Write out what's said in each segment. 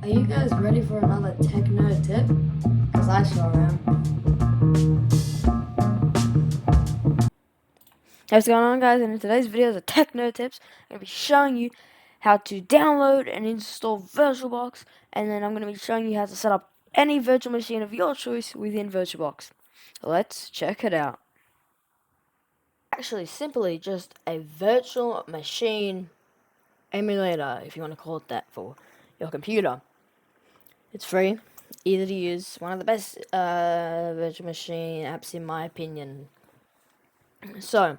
Are you guys ready for another techno tip? Because I sure am. Hey, what's going on, guys? And in today's video is a techno tips. I'm going to be showing you how to download and install VirtualBox, and then I'm going to be showing you how to set up any virtual machine of your choice within VirtualBox. Let's check it out. Actually, simply just a virtual machine emulator, if you want to call it that, for your computer. It's free, easy to use, one of the best virtual machine apps in my opinion. So,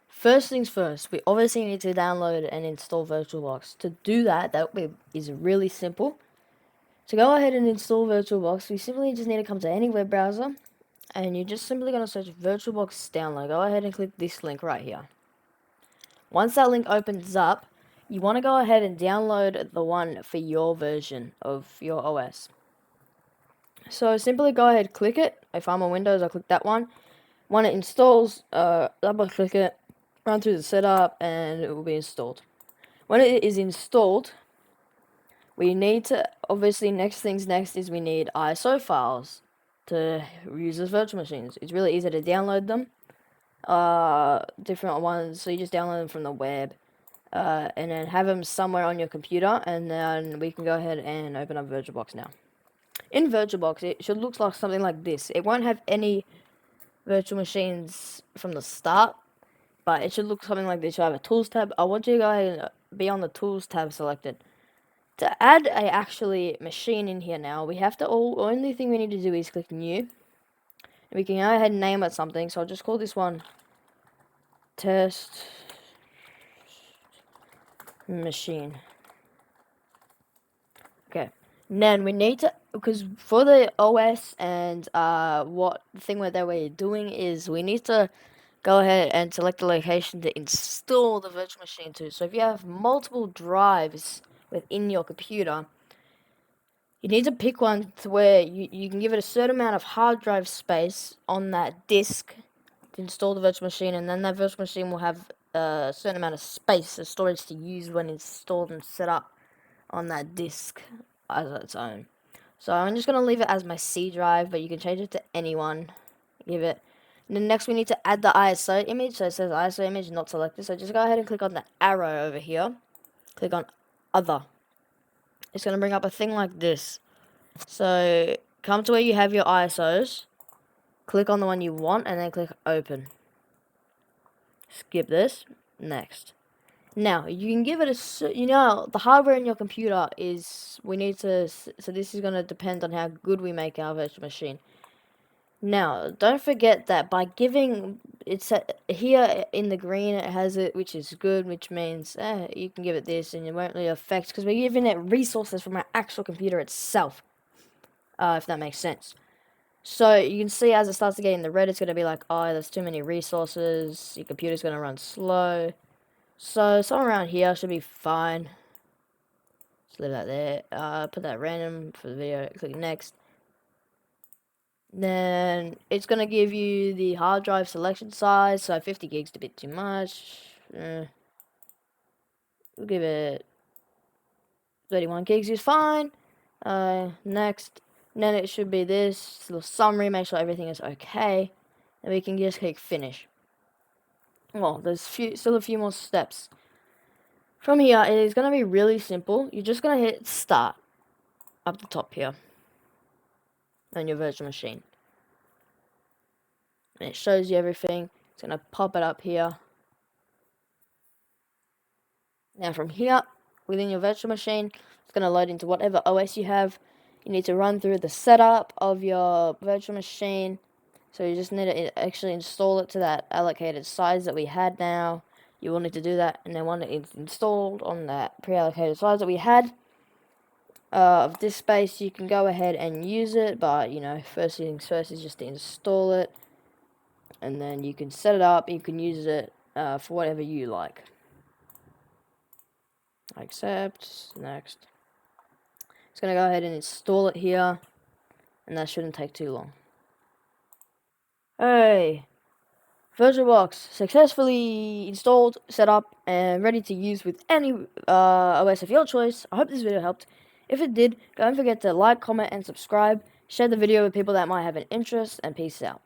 first things first, we obviously need to download and install VirtualBox. To do that, is really simple. To go ahead and install VirtualBox, we simply just need to come to any web browser, and you're just simply going to search VirtualBox download. Go ahead and click this link right here. Once that link opens up, you want to go ahead and download the one for your version of your OS. So simply go ahead, click it. If I'm on Windows, I click that one. When it installs, double click it, run through the setup, and it will be installed. When it is installed, we need to, obviously, next is we need ISO files to use as virtual machines. It's really easy to download them, different ones, so you just download them from the web, and then have them somewhere on your computer, and then we can go ahead and open up VirtualBox now. In VirtualBox, it should look like something like this. It won't have any virtual machines from the start, but it should look something like this. You have a tools tab. I want you to go ahead and be on the tools tab selected. To add a actually machine in here now, we have to only thing we need to do is click new. And we can go ahead and name it something. So I'll just call this one test machine. Okay. And then we need to, because for the OS and what thing that we're doing is we need to go ahead and select the location to install the virtual machine to. So if you have multiple drives within your computer, you need to pick one to where you can give it a certain amount of hard drive space on that disk to install the virtual machine, and then that virtual machine will have a certain amount of space of storage to use when installed and set up on that disk as its own. So I'm just going to leave it as my C drive, but you can change it to anyone. Give it. And then next we need to add the ISO image. So it says ISO image not selected. So just go ahead and click on the arrow over here. Click on other. It's going to bring up a thing like this. So come to where you have your ISOs. Click on the one you want and then click open. Skip this. Next. Now, you can give it a, the hardware in your computer is, so this is going to depend on how good we make our virtual machine. Now, don't forget that by giving, here in the green it has it, which is good, which means you can give it this and it won't really affect, because we're giving it resources from our actual computer itself, if that makes sense. So you can see as it starts to get in the red, it's going to be like, oh, there's too many resources, your computer's going to run slow. So somewhere around here should be fine. Just leave that there. Put that random for the video. Click next. Then it's going to give you the hard drive selection size. So 50 gigs is a bit too much. We'll give it 31 gigs is fine. Next. And then it should be this little summary. Make sure everything is okay. And we can just click finish. Well, there's still a few more steps. From here, it is going to be really simple. You're just going to hit start up the top here on your virtual machine. And it shows you everything. It's going to pop it up here. Now from here, within your virtual machine, it's going to load into whatever OS you have. You need to run through the setup of your virtual machine. So you just need to actually install it to that allocated size that we had now. You will need to do that, and then when it's installed on that pre-allocated size that we had of this space, you can go ahead and use it, but first things first is just to install it, and then you can set it up. You can use it for whatever you like. Accept. Next. It's going to go ahead and install it here, and that shouldn't take too long. Hey, VirtualBox successfully installed, set up, and ready to use with any OS of your choice. I hope this video helped. If it did, don't forget to like, comment, and subscribe. Share the video with people that might have an interest, and peace out.